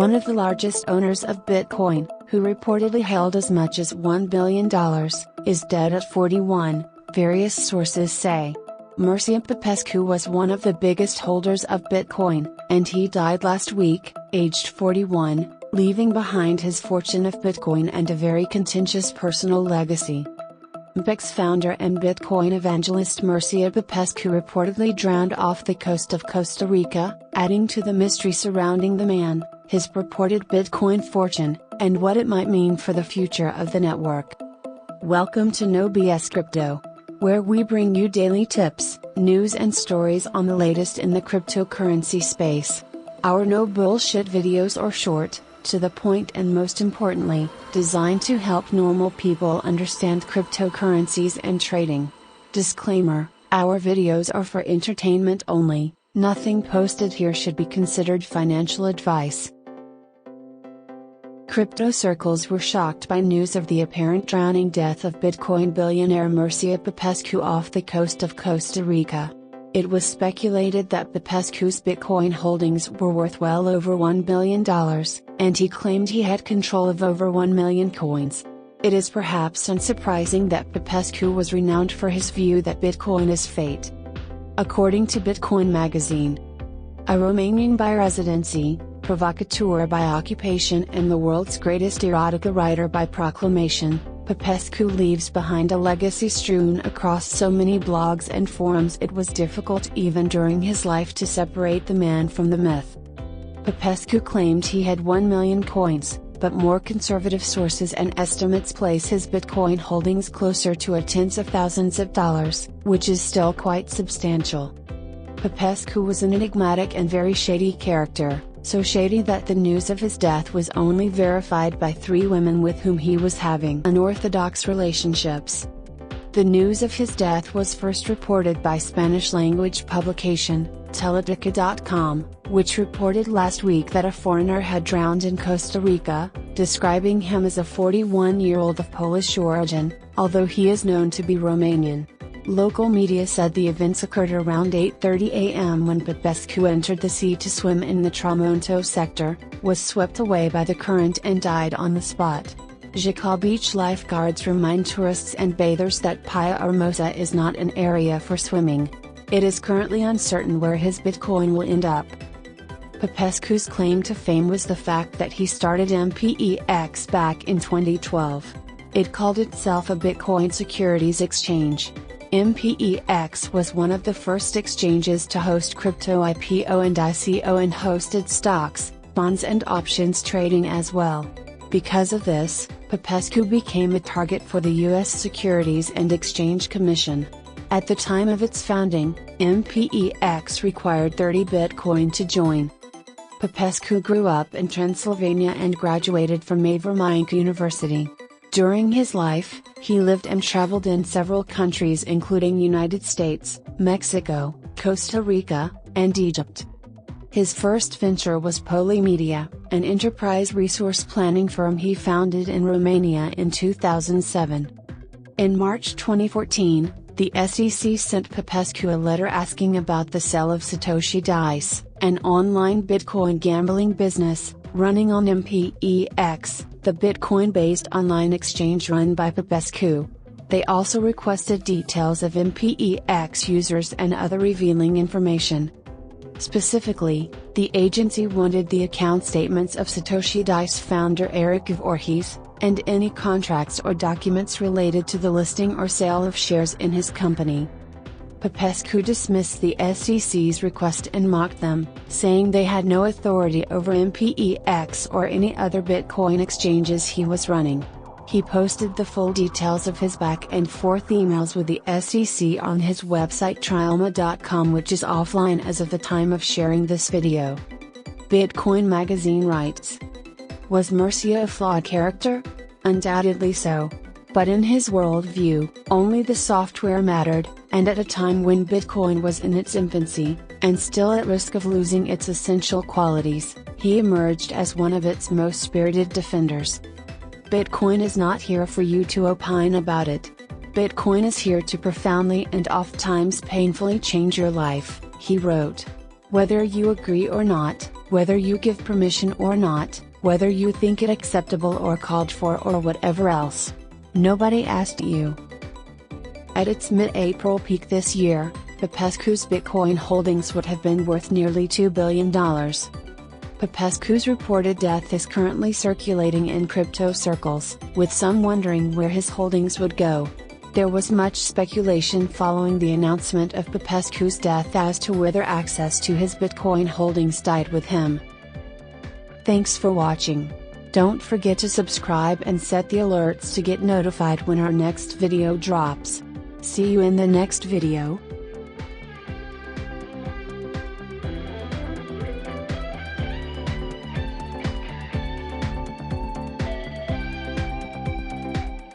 one of the largest owners of Bitcoin, who reportedly held as much as $1 billion, is dead at 41, various sources say. Mircea Popescu was one of the biggest holders of Bitcoin, and he died last week, aged 41, leaving behind his fortune of Bitcoin and a very contentious personal legacy. MPEX founder and Bitcoin evangelist Mircea Popescu reportedly drowned off the coast of Costa Rica, adding to the mystery surrounding the man, his purported Bitcoin fortune, and what it might mean for the future of the network. Welcome to No B.S Crypto, where we bring you daily tips, news and stories on the latest in the cryptocurrency space. Our no bullshit videos are short, to the point, and most importantly, designed to help normal people understand cryptocurrencies and trading. Disclaimer: our videos are for entertainment only, nothing posted here should be considered financial advice. Crypto circles were shocked by news of the apparent drowning death of Bitcoin billionaire Mircea Popescu off the coast of Costa Rica. It was speculated that Popescu's Bitcoin holdings were worth well over $1 billion, and he claimed he had control of over 1 million coins. It is perhaps unsurprising that Popescu was renowned for his view that Bitcoin is fate. According to Bitcoin magazine, a Romanian by residency, provocateur by occupation and the world's greatest erotica writer by proclamation, Popescu leaves behind a legacy strewn across so many blogs and forums it was difficult even during his life to separate the man from the myth. Popescu claimed he had 1 million coins, but more conservative sources and estimates place his Bitcoin holdings closer to tens of thousands of dollars, which is still quite substantial. Popescu was an enigmatic and very shady character, so shady that the news of his death was only verified by 3 women with whom he was having unorthodox relationships. The news of his death was first reported by Spanish-language publication, Teletica.com, which reported last week that a foreigner had drowned in Costa Rica, describing him as a 41-year-old of Polish origin, although he is known to be Romanian. Local media said the events occurred around 8:30 a.m. when Popescu entered the sea to swim in the Tramonto sector, was swept away by the current and died on the spot. Jacal beach lifeguards remind tourists and bathers that Playa Hermosa is not an area for swimming. It is currently uncertain where his Bitcoin will end up. Popescu's claim to fame was the fact that he started MPEX back in 2012. It called itself a Bitcoin securities exchange. MPEX was one of the first exchanges to host crypto IPO and ICO and hosted stocks, bonds and options trading as well. Because of this, Popescu became a target for the U.S. Securities and Exchange Commission. At the time of its founding, MPEX required 30 Bitcoin to join. Popescu grew up in Transylvania and graduated from Avermaink University. During his life, he lived and traveled in several countries including United States, Mexico, Costa Rica, and Egypt. His first venture was Polymedia, an enterprise resource planning firm he founded in Romania in 2007. In March 2014, the SEC sent Popescu a letter asking about the sale of Satoshi Dice, an online Bitcoin gambling business, running on MPEX, the Bitcoin-based online exchange run by Popescu. They also requested details of MPEX users and other revealing information. Specifically, the agency wanted the account statements of Satoshi Dice founder Eric Voorhees, and any contracts or documents related to the listing or sale of shares in his company. Popescu dismissed the SEC's request and mocked them, saying they had no authority over MPEX or any other Bitcoin exchanges he was running. He posted the full details of his back and forth emails with the SEC on his website trialma.com, which is offline as of the time of sharing this video. Bitcoin magazine writes: was Mircea a flawed character? Undoubtedly so. But in his worldview, only the software mattered, and at a time when Bitcoin was in its infancy, and still at risk of losing its essential qualities, he emerged as one of its most spirited defenders. Bitcoin is not here for you to opine about it. Bitcoin is here to profoundly and oft-times painfully change your life, he wrote. Whether you agree or not, Whether you give permission or not, whether you think it acceptable or called for or whatever else. Nobody asked you. At its mid-April peak this year, Popescu's Bitcoin holdings would have been worth nearly $2 billion. Popescu's reported death is currently circulating in crypto circles, with some wondering where his holdings would go. There was much speculation following the announcement of Popescu's death as to whether access to his Bitcoin holdings died with him. Thanks for watching. Don't forget to subscribe and set the alerts to get notified when our next video drops. See you in the next video.